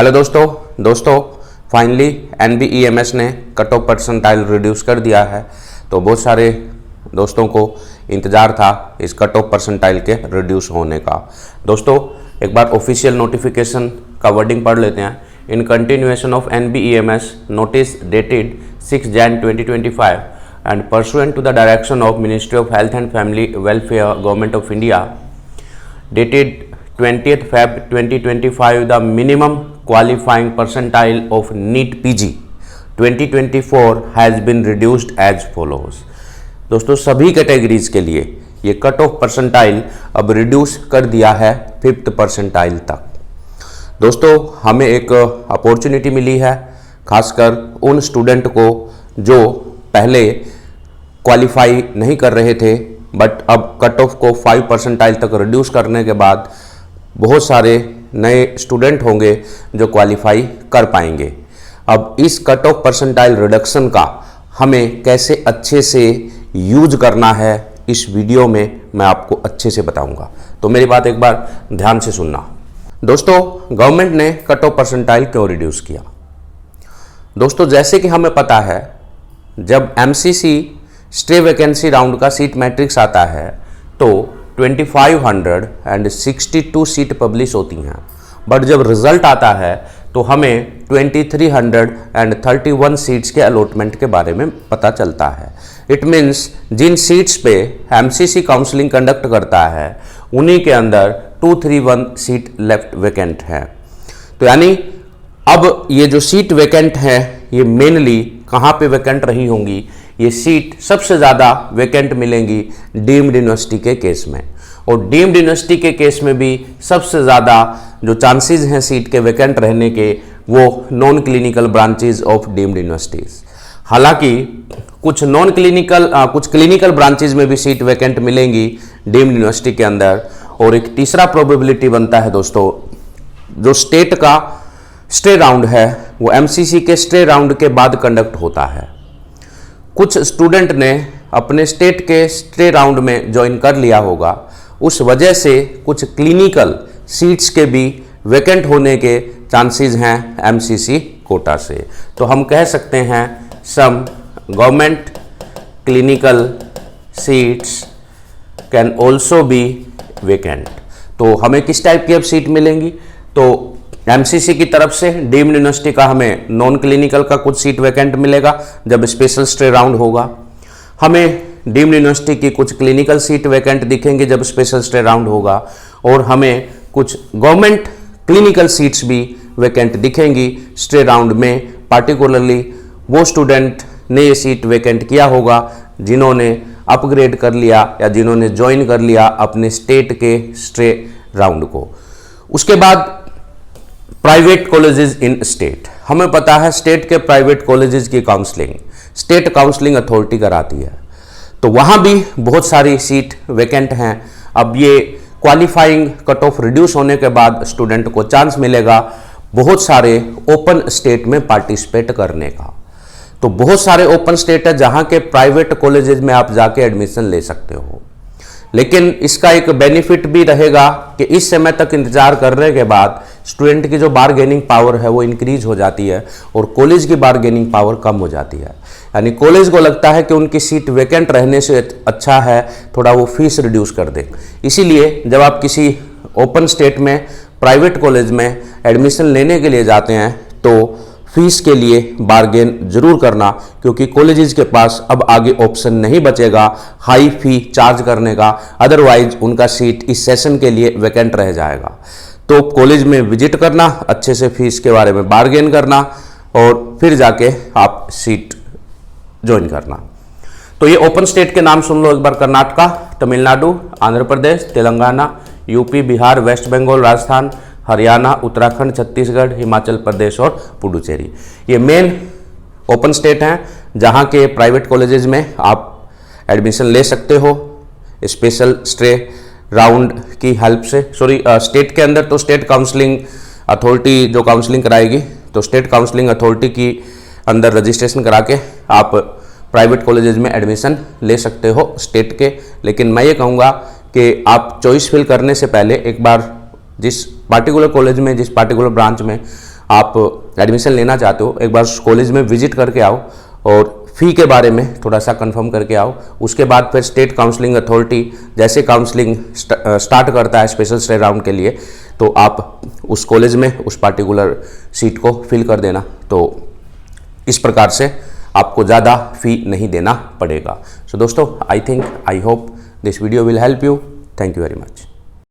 Hello दोस्तों finally NBEMS ने cut off percentile reduce कर दिया है। तो बहुत सारे दोस्तों को इंतज़ार था इस कट ऑफ परसेंटाइल के रिड्यूस होने का। दोस्तों एक बार ऑफिशियल नोटिफिकेशन का वर्डिंग पढ़ लेते हैं। In continuation of NBEMS notice dated 6 Jan 2025 and pursuant to the direction of ministry of health and family welfare government of India dated 20th Feb 2025, the minimum qualifying percentile of NEET PG 2024 has been reduced as follows। दोस्तों सभी categories के लिए ये cut off percentile अब reduce कर दिया है 5th percentile तक। दोस्तों हमें एक अपॉर्चुनिटी मिली है खासकर उन स्टूडेंट को जो पहले क्वालिफाई नहीं कर रहे थे, बट अब कट ऑफ को 5 परसेंटाइल तक रिड्यूस करने के बाद बहुत सारे नए स्टूडेंट होंगे जो क्वालिफाई कर पाएंगे। अब इस कट ऑफ परसेंटाइल रिडक्शन का हमें कैसे अच्छे से यूज करना है इस वीडियो में मैं आपको अच्छे से बताऊंगा। तो मेरी बात एक बार ध्यान से सुनना। दोस्तों गवर्नमेंट ने कट ऑफ परसेंटाइल क्यों रिड्यूस किया? दोस्तों जैसे कि हमें पता है जब MCC स्टे वैकेंसी राउंड का सीट मैट्रिक्स आता है तो 2562 सीट पब्लिश होती हैं, बट जब रिजल्ट आता है तो हमें 2331 सीट्स के अलॉटमेंट के बारे में पता चलता है। इट मीन्स जिन सीट्स पे MCC काउंसलिंग कंडक्ट करता है उन्हीं के अंदर 231 सीट लेफ्ट वैकेंट है। तो यानी अब ये जो सीट वैकेंट है ये मेनली कहाँ पे वैकेंट रही होंगी? ये सीट सबसे ज़्यादा वैकेंट मिलेंगी डीम्ड यूनिवर्सिटी के केस में, और डीम्ड यूनिवर्सिटी के केस में भी सबसे ज़्यादा जो चांसेस हैं सीट के वैकेंट रहने के वो non clinical branches of deemed universities. हालांकि कुछ क्लिनिकल ब्रांचेज में भी सीट वैकेंट मिलेंगी डीम्ड यूनिवर्सिटी के अंदर। और एक तीसरा प्रोबेबिलिटी बनता है दोस्तों, जो स्टेट का स्टे राउंड है वो MCC के स्टे राउंड के बाद कंडक्ट होता है। कुछ स्टूडेंट ने अपने स्टेट के स्टे राउंड में ज्वाइन कर लिया होगा, उस वजह से कुछ क्लिनिकल सीट्स के भी वैकेंट होने के चांसेस हैं MCC कोटा से। तो हम कह सकते हैं some government clinical seats can also be vacant. तो हमें किस टाइप की अब सीट मिलेंगी? तो MCC की तरफ से डीम्ड यूनिवर्सिटी का हमें नॉन क्लिनिकल का कुछ सीट वैकेंट मिलेगा जब स्पेशल स्टे राउंड होगा। हमें डीम्ड यूनिवर्सिटी की कुछ क्लिनिकल सीट वैकेंट दिखेंगे जब स्पेशल स्टे राउंड होगा, और हमें कुछ गवर्नमेंट क्लिनिकल सीट्स भी वैकेंट दिखेंगी स्टे राउंड में। पार्टिकुलरली वो स्टूडेंट ने ये सीट वैकेंट किया होगा जिन्होंने अपग्रेड कर लिया या जिन्होंने ज्वाइन कर लिया अपने स्टेट के स्टे राउंड को। उसके बाद प्राइवेट कॉलेजेस इन स्टेट, हमें पता है स्टेट के प्राइवेट कॉलेजेस की काउंसलिंग स्टेट काउंसलिंग अथॉरिटी कराती है, तो वहाँ भी बहुत सारी सीट वैकेंट हैं। अब ये क्वालिफाइंग कट ऑफ रिड्यूस होने के बाद स्टूडेंट को चांस मिलेगा बहुत सारे ओपन स्टेट में पार्टिसिपेट करने का। तो बहुत सारे ओपन स्टेट है जहाँ के प्राइवेट कॉलेजेस में आप जाके एडमिशन ले सकते हो, लेकिन इसका एक बेनिफिट भी रहेगा कि इस समय तक इंतजार करने के बाद स्टूडेंट की जो बारगेनिंग पावर है वो इंक्रीज हो जाती है और कॉलेज की बारगेनिंग पावर कम हो जाती है। यानी कॉलेज को लगता है कि उनकी सीट वैकेंट रहने से अच्छा है थोड़ा वो फीस रिड्यूस कर दें। इसीलिए जब आप किसी ओपन स्टेट में प्राइवेट कॉलेज में एडमिशन लेने के लिए जाते हैं तो फीस के लिए बार्गेन जरूर करना, क्योंकि कॉलेजेस के पास अब आगे ऑप्शन नहीं बचेगा हाई फी चार्ज करने का, अदरवाइज उनका सीट इस सेशन के लिए वैकेंट रह जाएगा। तो कॉलेज में विजिट करना, अच्छे से फीस के बारे में बार्गेन करना और फिर जाके आप सीट ज्वाइन करना। तो ये ओपन स्टेट के नाम सुन लो एक बार: कर्नाटका, तमिलनाडु, आंध्र प्रदेश, तेलंगाना, यूपी, बिहार, वेस्ट बंगाल, राजस्थान, हरियाणा, उत्तराखंड, छत्तीसगढ़, हिमाचल प्रदेश और पुडुचेरी। ये मेन ओपन स्टेट हैं जहाँ के प्राइवेट कॉलेजेस में आप एडमिशन ले सकते हो स्पेशल स्टे राउंड की हेल्प से। स्टेट के अंदर तो स्टेट काउंसलिंग अथॉरिटी जो काउंसलिंग कराएगी, तो स्टेट काउंसलिंग अथॉरिटी की अंदर रजिस्ट्रेशन करा के आप प्राइवेट कॉलेजेस में एडमिशन ले सकते हो स्टेट के। लेकिन मैं ये कहूँगा कि आप चॉइस फिल करने से पहले एक बार जिस पार्टिकुलर कॉलेज में जिस पार्टिकुलर ब्रांच में आप एडमिशन लेना चाहते हो, एक बार उस कॉलेज में विजिट करके आओ और फ़ी के बारे में थोड़ा सा कंफर्म करके आओ। उसके बाद फिर स्टेट काउंसलिंग अथॉरिटी जैसे काउंसलिंग स्टार्ट करता है स्पेशल स्टडी राउंड के लिए, तो आप उस कॉलेज में उस पार्टिकुलर सीट को फिल कर देना। तो इस प्रकार से आपको ज़्यादा फ़ी नहीं देना पड़ेगा। सो दोस्तों, I hope this video will help you. Thank you very much.